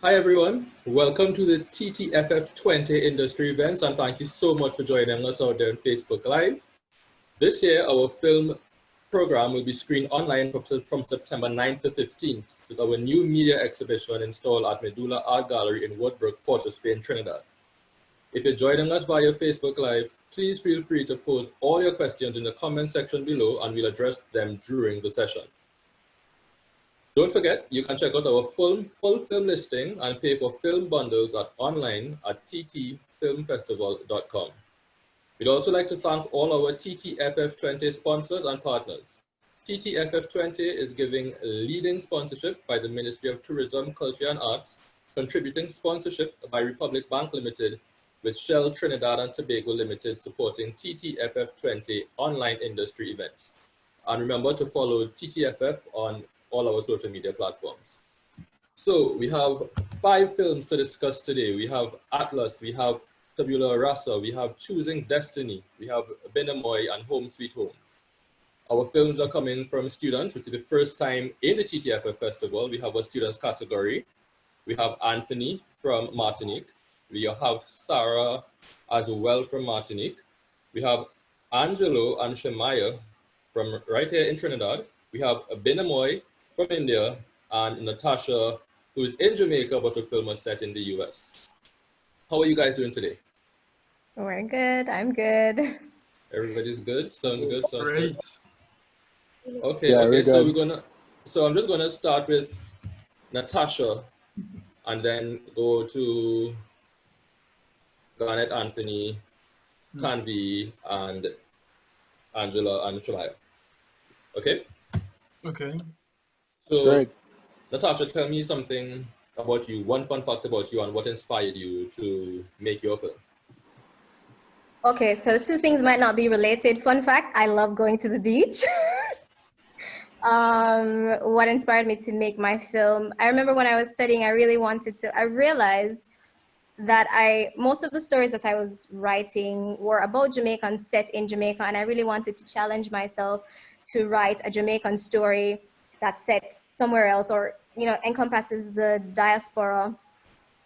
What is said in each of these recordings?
Hi everyone, welcome to the TTFF 20 industry events, and thank you so much for joining us out there on Facebook Live. This year our film program will be screened online from September 9th to 15th with our new media exhibition installed at Medulla Art Gallery in Woodbrook, Port of Spain, Trinidad. If you're joining us via Facebook Live, please feel free to post all your questions in the comment section below and we'll address them during the session. Don't forget, you can check out our full film listing and pay for film bundles online at ttfilmfestival.com. We'd also like to thank all our TTFF 20 sponsors and partners. TTFF 20 is giving leading sponsorship by the Ministry of Tourism, Culture and Arts, contributing sponsorship by Republic Bank Limited, with Shell Trinidad and Tobago Limited supporting TTFF 20 online industry events. And remember to follow TTFF on all our social media platforms. So we have 5 films to discuss today. We have Atlas, we have Tabula Rasa, we have Choosing Destiny, we have Binimoy and Home Sweet Home. Our films are coming from students, which is the first time in the TTFF Festival. We have a students category. We have Anthony from Martinique. We have Sarah as well from Martinique. We have Angelo and Shemaiah from right here in Trinidad. We have Binimoy from India, and Natasha, who is in Jamaica, but her film was set in the US. How are you guys doing today? We're good. I'm good. Everybody's good? Sounds good? Sounds Great. good? Okay, Yeah, okay, so I'm just gonna start with Natasha, and then go to Garnet, Anthony, Tanvi, and Angela, and Shemaiah. Okay? Okay. So, Great. Natasha, tell me something about you, one fun fact about you, and what inspired you to make your film. Okay, so 2 things might not be related. Fun fact, I love going to the beach. What inspired me to make my film? I remember when I was studying, I realized that most of the stories that I was writing were about Jamaicans set in Jamaica, and I really wanted to challenge myself to write a Jamaican story that's set somewhere else, or encompasses the diaspora.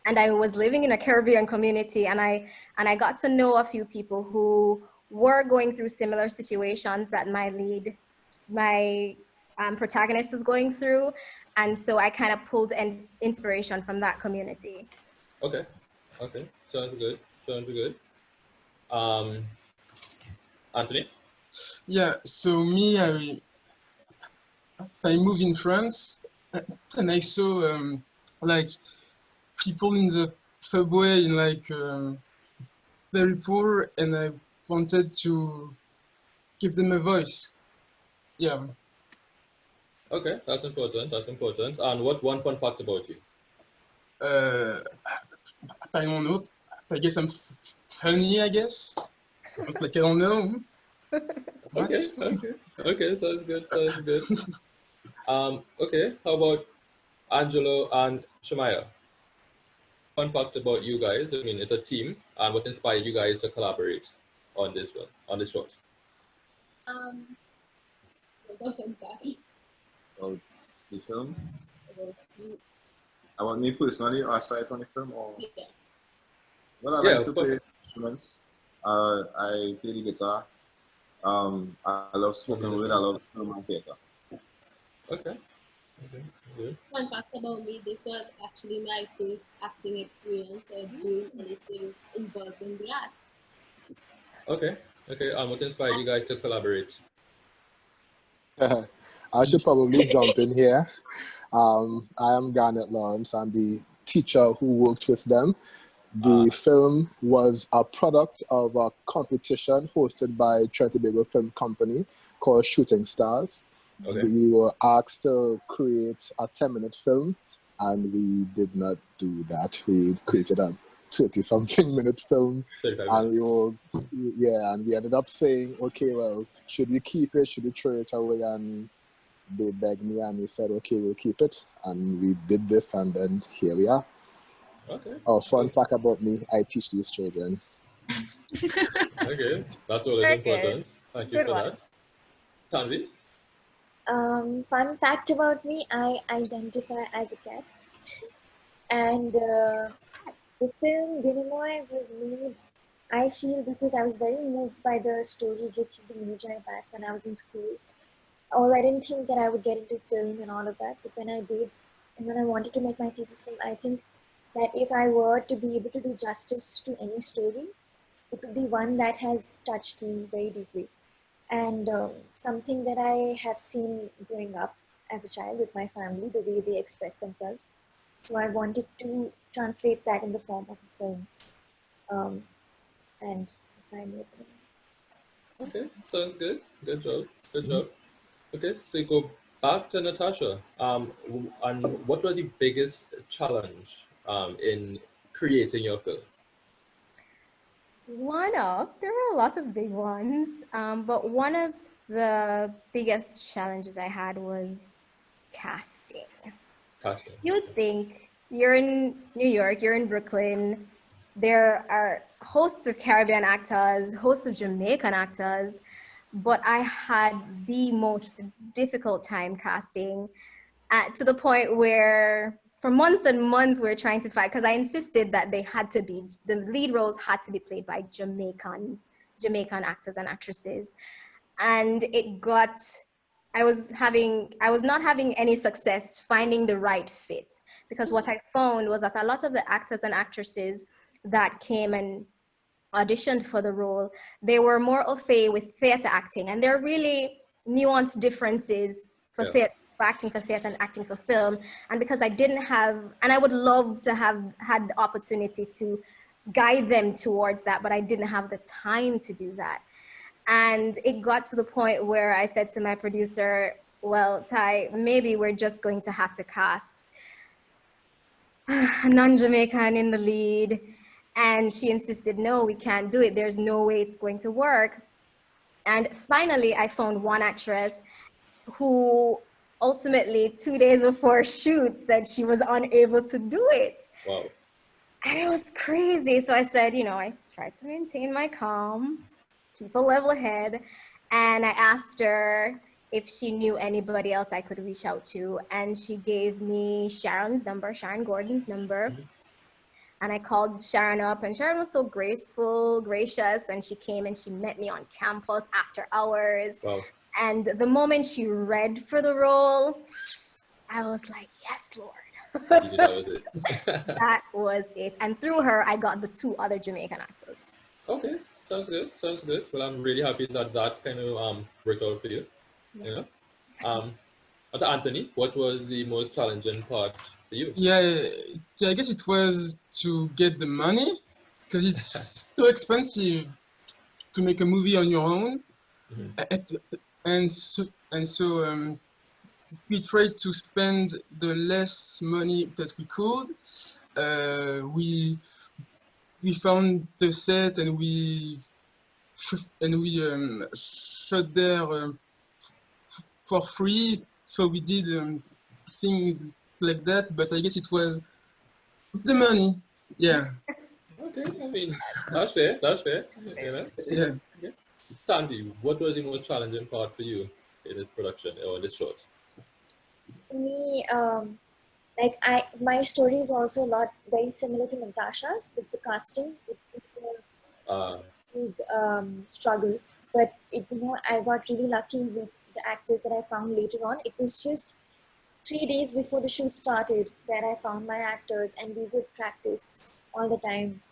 And I was living in a Caribbean community, and I got to know a few people who were going through similar situations that my protagonist was going through, and so I kind of pulled an inspiration from that community. Okay, sounds good. Anthony? Yeah, so me, I moved in France, and I saw like people in the subway in like very poor, and I wanted to give them a voice. Yeah. Okay, that's important. And what's one fun fact about you? I don't know. I guess I'm funny, I guess. Like, I don't know. Okay, sounds good. Okay, how about Angelo and Shemaiah? Fun fact about you guys, I mean, it's a team, and what inspired you guys to collaborate on this one, on this short? Go ahead, guys. About the film? About me personally, or aside from the film? Or... Yeah. Well, I like to play instruments. I play the guitar. I love spoken word. I love film and theater. Okay, good. Fun fact about me, this was actually my first acting experience or doing anything involved in the arts. Okay, what inspired you guys to collaborate? I should probably jump in here. I am Garnet Lawrence. I'm the teacher who worked with them. The film was a product of a competition hosted by Tobago Film Company called Shooting Stars. Okay. We were asked to create a 10-minute film, and we did not do that. We created a 30-something minute film, and we ended up saying, okay, well, should we keep it? Should we throw it away? And they begged me, and we said, okay, we'll keep it. And we did this, and then here we are. Okay. Oh, fun fact about me, I teach these children. Okay, that's always important. Thank you for that. Tanvi? Fun fact about me, I identify as a cat. And the film Binimoy was made, I feel, because I was very moved by the story Gift of the Magi back when I was in school. Although I didn't think that I would get into film and all of that, but when I did, and when I wanted to make my thesis film, I think that if I were to be able to do justice to any story, it would be one that has touched me very deeply. And something that I have seen growing up as a child with my family, the way they express themselves. So I wanted to translate that in the form of a film. And that's why I made it. Okay, sounds good. Good job. Good job. Okay, so you go back to Natasha. And what was the biggest challenge in creating your film? There were a lot of big ones, but one of the biggest challenges I had was casting. Casting. You'd think you're in New York, you're in Brooklyn, there are hosts of Caribbean actors, hosts of Jamaican actors, but I had the most difficult time casting to the point where for months and months we were trying to fight, because I insisted that the lead roles had to be played by Jamaican actors and actresses. And I was not having any success finding the right fit, because what I found was that a lot of the actors and actresses that came and auditioned for the role, they were more au fait with theater acting, and there are really nuanced differences for acting for theater and acting for film. And because I didn't have, and I would love to have had the opportunity to guide them towards that, but I didn't have the time to do that. And it got to the point where I said to my producer, well, Ty, maybe we're just going to have to cast a non-Jamaican in the lead. And she insisted, no, we can't do it. There's no way it's going to work. And finally, I found one actress who ultimately 2 days before shoot said she was unable to do it. Wow. And it was crazy. So I said, I tried to maintain my calm, keep a level head. And I asked her if she knew anybody else I could reach out to. And she gave me Sharon Gordon's number. Mm-hmm. And I called Sharon up, and Sharon was so gracious, and she came and she met me on campus after hours. Wow. And the moment she read for the role, I was like, yes, Lord. That was it. That was it. And through her, I got the 2 other Jamaican actors. Okay, sounds good. Well, I'm really happy that kind of worked out for you. Yes. To Anthony, what was the most challenging part for you? Yeah, I guess it was to get the money, because it's so expensive to make a movie on your own. Mm-hmm. And so we tried to spend the less money that we could. We found the set, and we shot there for free. So we did things like that, but I guess it was the money. Yeah. Okay, I mean, that's fair. Yeah. Okay. Tanvi, what was the most challenging part for you in this production or in this short? For me, my story is also very similar to Natasha's with the casting. It was a big struggle, but I got really lucky with the actors that I found later on. It was just 3 days before the shoot started that I found my actors, and we would practice all the time.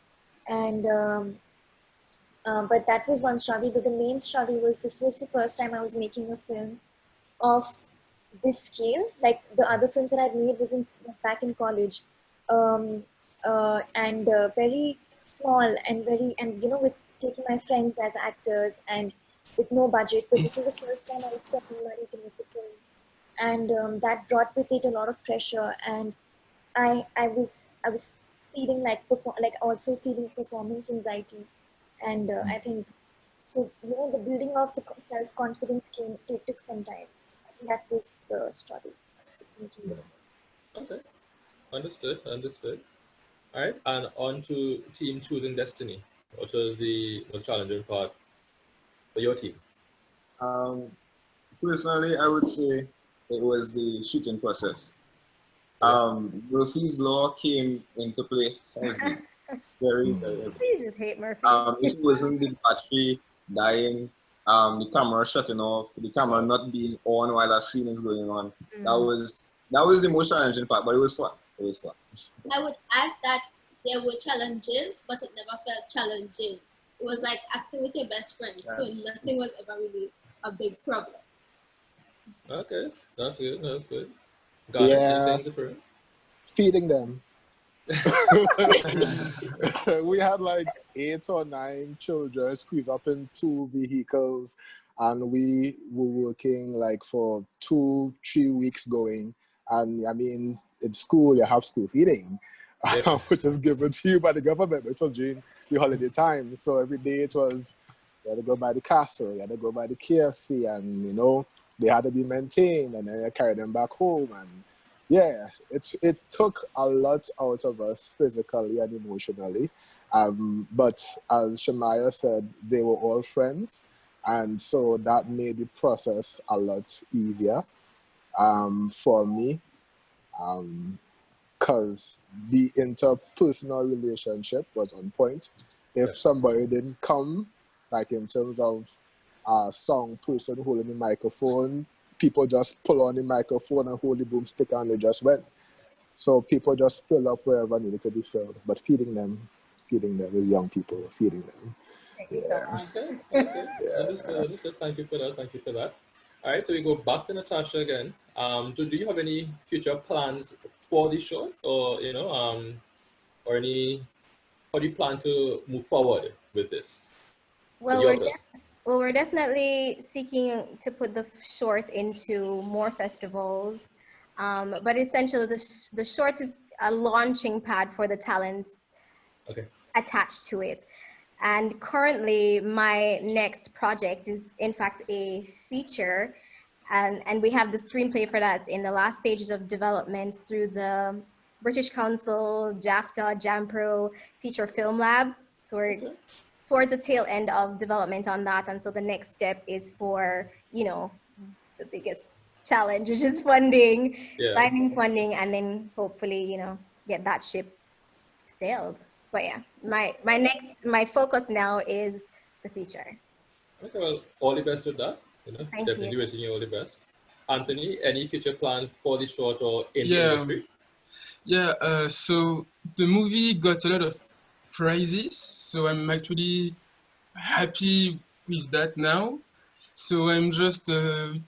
And but that was one struggle. But the main struggle was this was the first time I was making a film of this scale. Like the other films that I'd made was back in college, and very small and with taking my friends as actors and with no budget. But this was the first time I was spending money to make the film, and that brought with it a lot of pressure. And I was feeling also feeling performance anxiety, and I think the building of the self-confidence took some time. I think that was the struggle. Okay, understood. All right, and on to team choosing destiny. What was the most challenging part for your team? Personally, I would say it was the shooting process. Murphy's Law came into play heavy. Very, very heavy. You just hate Murphy. If it wasn't the battery dying, the camera shutting off, the camera not being on while a scene is going on, that was the most challenging part, but it was fun. It was fun. I would add that there were challenges, but it never felt challenging. It was like acting with your best friend, so nothing was ever really a big problem. Okay, that's good. That's good. Yeah, feeding them. We had like 8 or 9 children squeezed up in 2 vehicles, and we were working like for 2-3 weeks going. And I mean, in school you have school feeding, which is given to you by the government. It was during the holiday time, so every day it was, you had to go by the castle, you had to go by the KFC, and you know, they had to be maintained, and then I carried them back home. And yeah, it took a lot out of us physically and emotionally. But as Shemaiah said, they were all friends, and so that made the process a lot easier for me, because the interpersonal relationship was on point. If somebody didn't come, like in terms of a song person holding the microphone, people just pull on the microphone and hold the boomstick and they just went. So people just fill up wherever needed to be filled. But feeding them with young people, feeding them. Yeah. Okay. Understood. Thank you for that. All right, so we go back to Natasha again. Do you have any future plans for the short, or or any? How do you plan to move forward with this? Well, we're definitely seeking to put the short into more festivals, but essentially the short is a launching pad for the talents attached to it. And currently my next project is in fact a feature, and we have the screenplay for that in the last stages of development through the British Council, JAFTA, JAMPRO Feature Film Lab. So we're towards the tail end of development on that, and so the next step is for, you know, the biggest challenge, which is funding, finding funding, and then hopefully, you know, get that ship sailed. But yeah, my focus now is the feature. Okay, well, all the best with that. Thank definitely you. wishing you all the best. Anthony, any future plans for the short or in the industry? Yeah, so the movie got a lot of prizes, so I'm actually happy with that now. So I'm just, waiting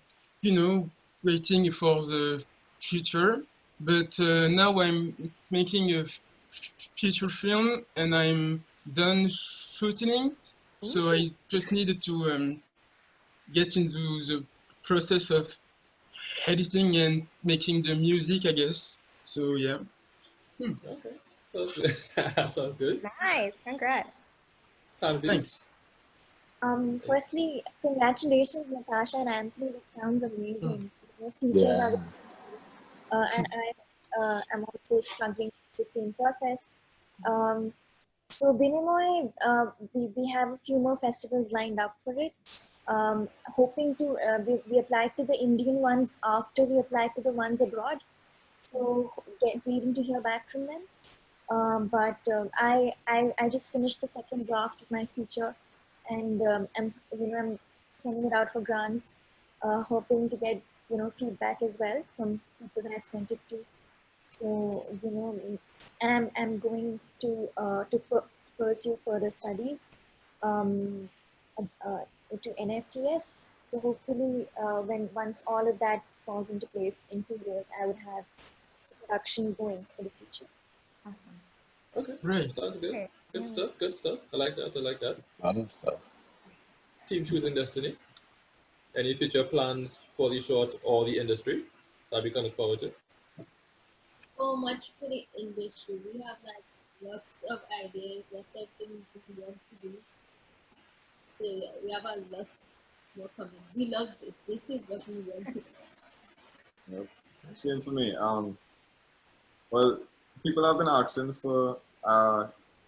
for the future. But now I'm making a feature film and I'm done shooting it. So I just needed to get into the process of editing and making the music, I guess. So yeah. Okay, sounds good. Sounds good. Nice, congrats. Tanvi? Thanks. Firstly, congratulations, Natasha and Anthony. That sounds amazing. Features are, and I'm also struggling with the same process. So Binimoy, we have a few more festivals lined up for it. Hoping to, we applied to the Indian ones after we applied to the ones abroad. So waiting to hear back from them. But I just finished the second draft of my feature, and I'm sending it out for grants, hoping to get feedback as well from people that I've sent it to. So and I'm going to pursue further studies to NFTS. So hopefully, once all of that falls into place in 2 years, I would have production going for the future. Awesome. Okay, Right. Sounds good. Okay. Good stuff. I like that. Other stuff. Team Choosing Destiny. Any future plans for the short or the industry that we can look forward to? So much for the industry. We have like lots of ideas, lots of things we want to do. So yeah, we have a lot more coming. We love this. This is what we want to do. Yep. Same for me. Well, people have been asking for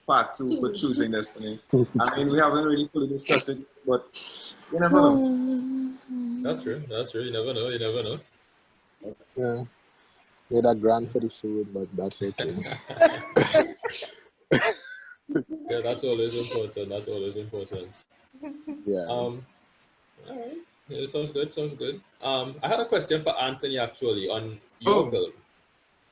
part 2 for Choosing Destiny. I mean, we haven't really fully discussed it, but you never know. That's true. You never know. Yeah. Made a grand for the food, but that's okay. Yeah, that's always important. That's always important. Yeah. All right. Yeah, sounds good. Sounds good. I had a question for Anthony actually on your film,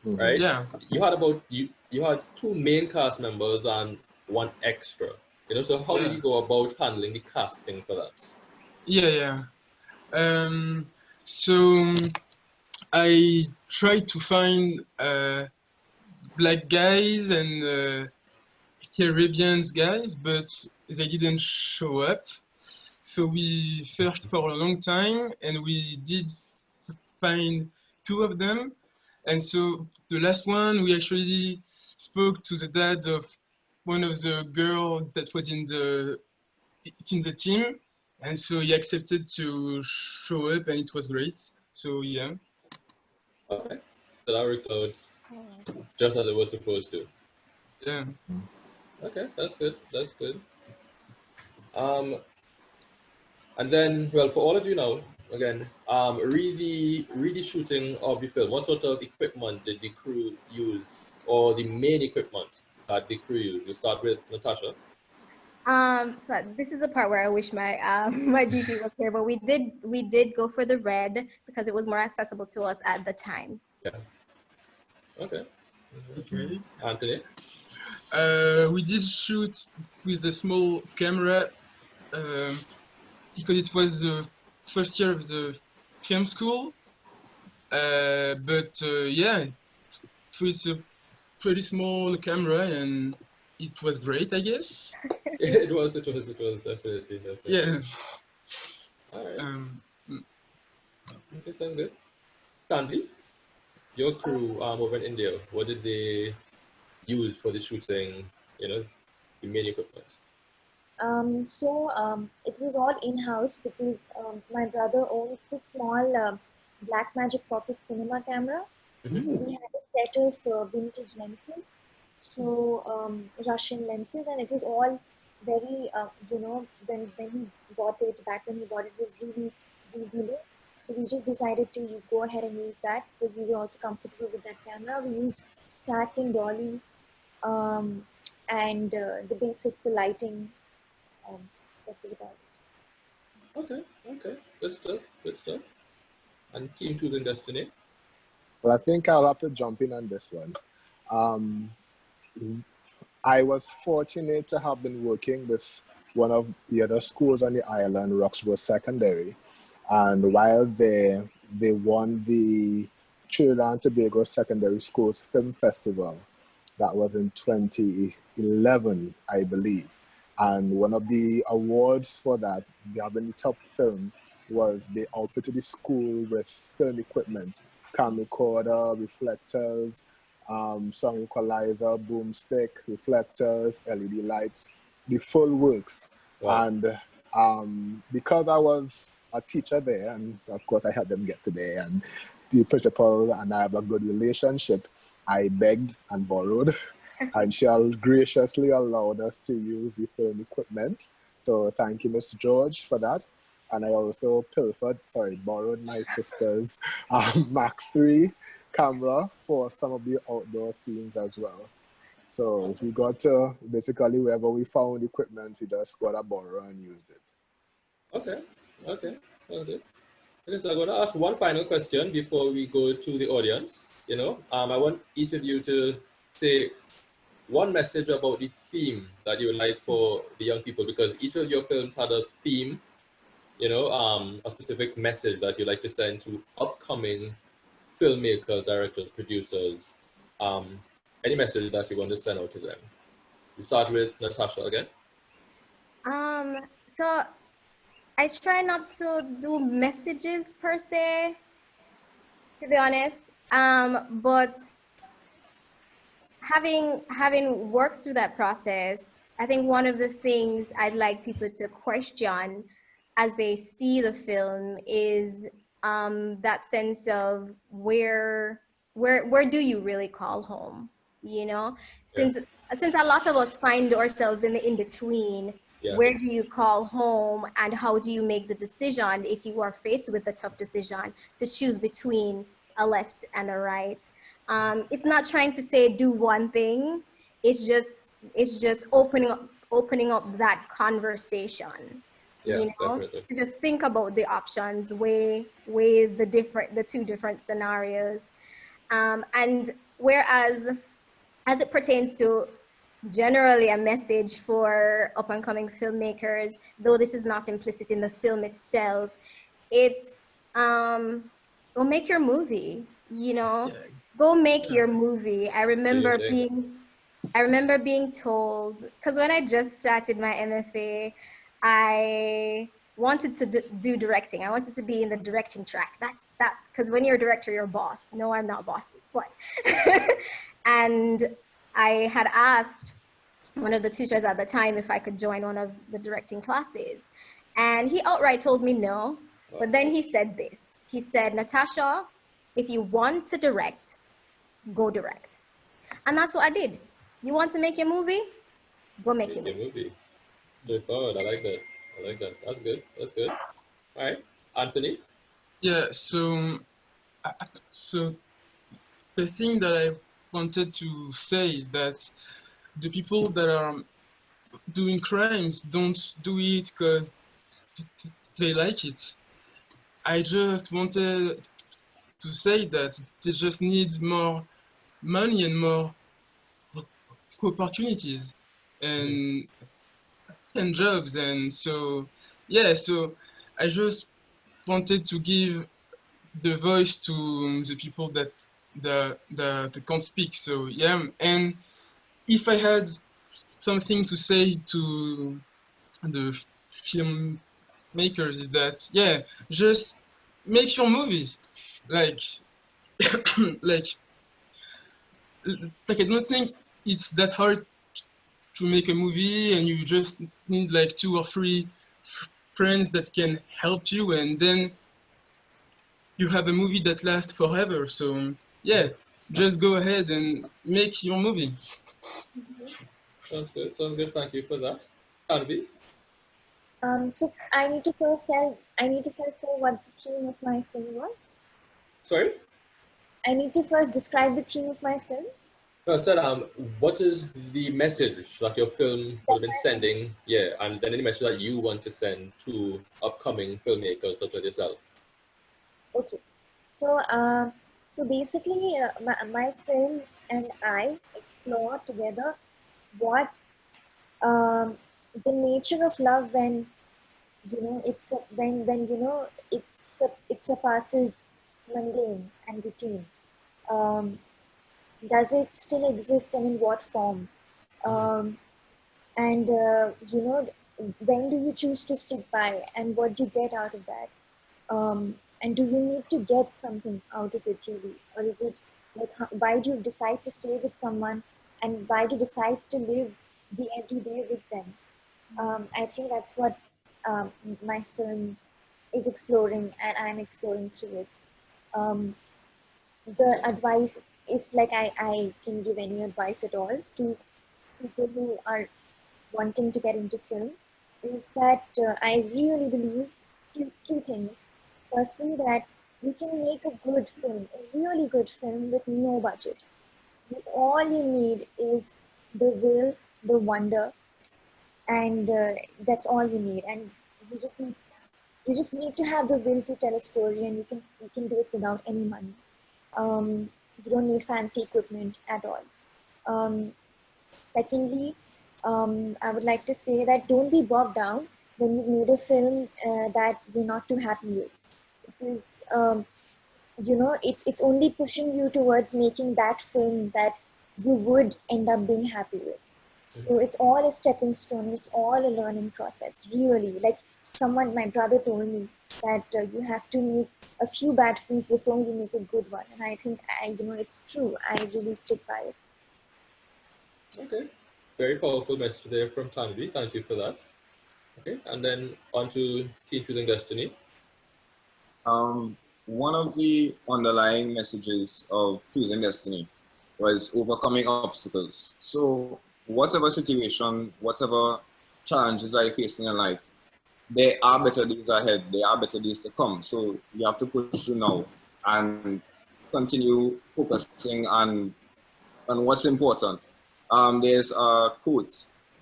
right? Yeah. You had two main cast members and one extra. So how did you go about handling the casting for that? Yeah. So I tried to find black guys and Caribbean guys, but they didn't show up. So we searched for a long time, and we did find two of them. And so the last one, we actually spoke to the dad of one of the girls that was in the team, and so he accepted to show up, and it was great. So yeah. Okay, so that worked out just as it was supposed to. Yeah. Okay, that's good. That's good. And then, well, for all of you now, again, really shooting of the film. What sort of equipment did the crew use, or the main equipment that the crew used? We start with Natasha. So this is the part where I wish my my DP was here, but we did go for the red because it was more accessible to us at the time. Yeah. Okay. Okay. Anthony. We did shoot with a small camera because it was the first year of the film school. But yeah, it was a pretty small camera, and it was great, I guess. It was definitely. Yeah. All right. Okay, sounds good. Tanvi, your crew over in India, what did they use for the shooting? The main equipment. It was all in-house because my brother owns this small Blackmagic Pocket cinema camera. We had a set of vintage lenses, so Russian lenses, and it was all very, when he bought it, back when he bought it, was really reasonable. So we just decided to go ahead and use that because we were also comfortable with that camera. We used tack and dolly, and the basic, the lighting. That was about it. Okay, good stuff. And Team Choosing Destiny? Well, I think I'll have to jump in on this one. I was fortunate to have been working with one of the other schools on the island, Roxborough Secondary. And while they won the Trinidad and Tobago Secondary Schools Film Festival. That was in 2011, I believe. And one of the awards for that, having the top film, was they outfitted the school with film equipment, camcorder, reflectors, sound equalizer, boomstick, reflectors, LED lights, the full works. Wow. And because I was a teacher there, and of course I helped them get to there, and the principal and I have a good relationship, I begged and borrowed, and she graciously allowed us to use the film equipment. So thank you, Mr. George, for that. And I also borrowed my sister's Max 3 camera for some of the outdoor scenes as well. So we got to, basically, wherever we found equipment, we just got to borrow and use it. Okay. Okay, so I'm going to ask one final question before we go to the audience. I want each of you to say one message about the theme that you would like for the young people, because each of your films had a theme, a specific message that you'd like to send to upcoming filmmakers, directors, producers, any message that you want to send out to them. We start with Natasha again. So I try not to do messages per se, to be honest, but having worked through that process, I think one of the things I'd like people to question as they see the film is that sense of where do you really call home? Since a lot of us find ourselves in the in-between. Yeah. Where do you call home, and how do you make the decision if you are faced with the tough decision to choose between a left and a right? It's not trying to say do one thing. It's just opening up that conversation. Yeah, You know, definitely. just think about the options, weigh the two different scenarios, and whereas as it pertains to generally a message for up and coming filmmakers, though this is not implicit in the film itself, it's go make your movie, you know, go make your movie. I remember being told, because when I just started my MFA, I wanted to do directing. I wanted to be in the directing track. That's that, because when you're a director, you're a boss. No, I'm not bossy, but and I had asked one of the tutors at the time if I could join one of the directing classes, and he outright told me no. But then he said this. He said, Natasha, if you want to direct, go direct. And that's what I did. You want to make your movie? Go make your movie. Straightforward. I like that. I like that. That's good. That's good. All right, Anthony. Yeah. So the thing that I wanted to say is that the people that are doing crimes don't do it because they like it. I just wanted to say that they just need more money and more opportunities and jobs, and so yeah, so I just wanted to give the voice to the people that can't speak. So yeah, and if I had something to say to the filmmakers is that yeah, just make your movie, like like I don't think it's that hard to make a movie, and you just need like 2 or 3 friends that can help you, and then you have a movie that lasts forever. So yeah, just go ahead and make your movie. Sounds good. Sounds good. Thank you for that. Tanvi? So I need to first say what the theme of my film was. Sorry? I need to first describe the theme of my film. No, I said, what is the message that your film would have been sending? Yeah, and then any message that you want to send to upcoming filmmakers such as yourself. Okay, so so basically, my film and I explore together what the nature of love when when it surpasses mundane and routine. Does it still exist, and in what form? And when do you choose to stick by, and what do you get out of that? And do you need to get something out of it really, or is it like why do you decide to stay with someone, and why do you decide to live the everyday with them? I think that's what my film is exploring, and I'm exploring through it. The advice, if like I can give any advice at all to people who are wanting to get into film, is that I really believe two things. Firstly, that you can make a good film, a really good film with no budget. All you need is the will, the wonder, and that's all you need. And you just need to have the will to tell a story, and you can do it without any money. You don't need fancy equipment at all. Secondly, I would like to say that don't be bogged down when you've made a film that you're not too happy with, because it's only pushing you towards making that film that you would end up being happy with. So it's all a stepping stone. It's all a learning process, really. Like my brother told me that you have to make a few bad films before you make a good one. And I think, it's true. I really stick by it. Okay. Very powerful message there from Tanvi. Thank you for that. Okay. And then on to Teen Choosing Destiny. One of the underlying messages of Choosing Destiny was overcoming obstacles. So whatever situation, whatever challenges that you're facing in life, there are better days ahead. There are better days to come. So you have to push through now. And continue focusing on what's important. There's a quote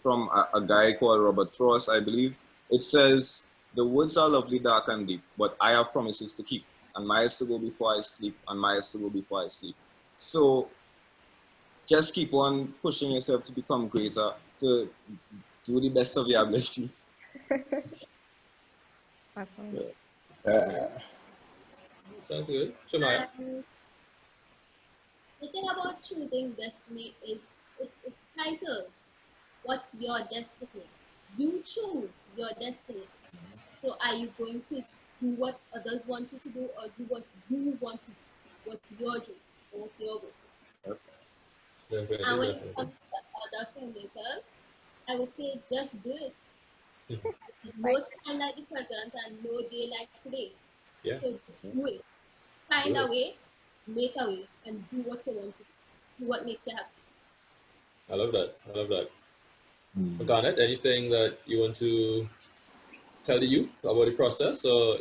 from a guy called Robert Frost, I believe. It says, "The woods are lovely, dark and deep, but I have promises to keep, and miles to go before I sleep, and miles to go before I sleep." So just keep on pushing yourself to become greater, to do the best of your ability. Awesome. Sounds good. Shemaiah? The thing about choosing destiny is it's titled, "What's your destiny?" You choose your destiny. So are you going to do what others want you to do, or do what you want to do? What's your dream? Or what's your goals? Definitely, And when it comes to other filmmakers, I would say just do it. There's no time like the present and no day like today. Yeah. So do it. Find a way, make a way, and do what you want to do. Do what makes you happy. I love that. I love that. Garnet, anything that you want to tell the youth about the process, or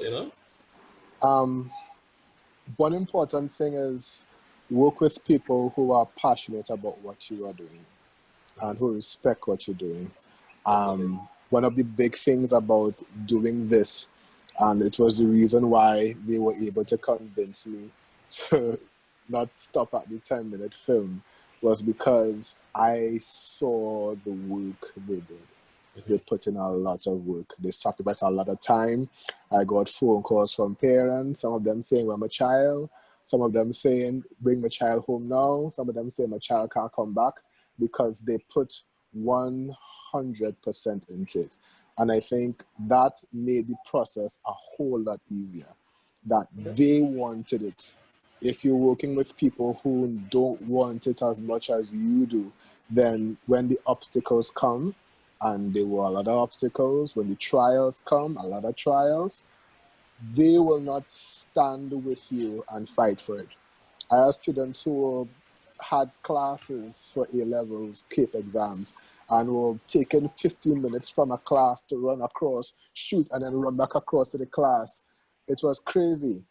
One important thing is work with people who are passionate about what you are doing and who respect what you're doing. One of the big things about doing this, and it was the reason why they were able to convince me to not stop at the 10-minute film, was because I saw the work they did. They put in a lot of work. They sacrificed a lot of time. I got phone calls from parents, some of them saying, "Well, my child," some of them saying, "Bring my child home now," some of them saying, "My child can't come back," because they put 100% into it. And I think that made the process a whole lot easier, that they wanted it. If you're working with people who don't want it as much as you do, then when the obstacles come, and there were a lot of obstacles, when the trials come, a lot of trials, they will not stand with you and fight for it. I have students who had classes for A-levels, CAPE exams, and were taking 15 minutes from a class to run across, shoot, and then run back across to the class. It was crazy,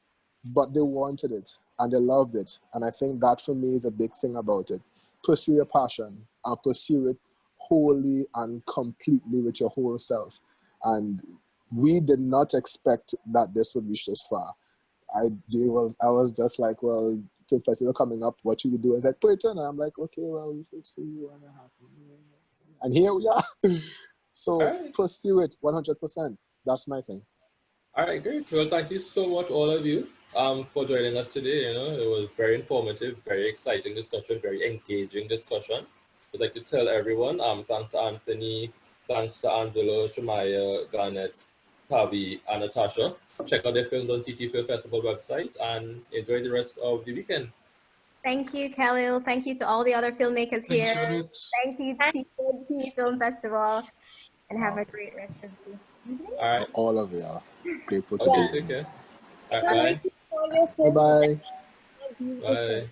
but they wanted it and they loved it. And I think that for me is a big thing about it. Pursue your passion and pursue it wholly and completely with your whole self. And we did not expect that this would reach this far. I was just like, well, film festival coming up, what should we do? It's like, put it in. And I'm like, okay, well, we should see what happens. And here we are. So pursue it 100%. That's my thing. All right, great. Well, thank you so much, all of you, for joining us today. It was very informative, very exciting discussion, very engaging discussion. I'd like to tell everyone, thanks to Anthony, thanks to Angelo, Shemaiah, Garnet, Tanvi, and Natasha. Check out their films on ttfilmfestival website and enjoy the rest of the weekend. Thank you, Khalil. Thank you to all the other filmmakers here. Thank you to TT Film Festival, and have a great rest of the evening. All right. All of you are grateful to be here. Take care. All right, bye. Bye-bye. Bye.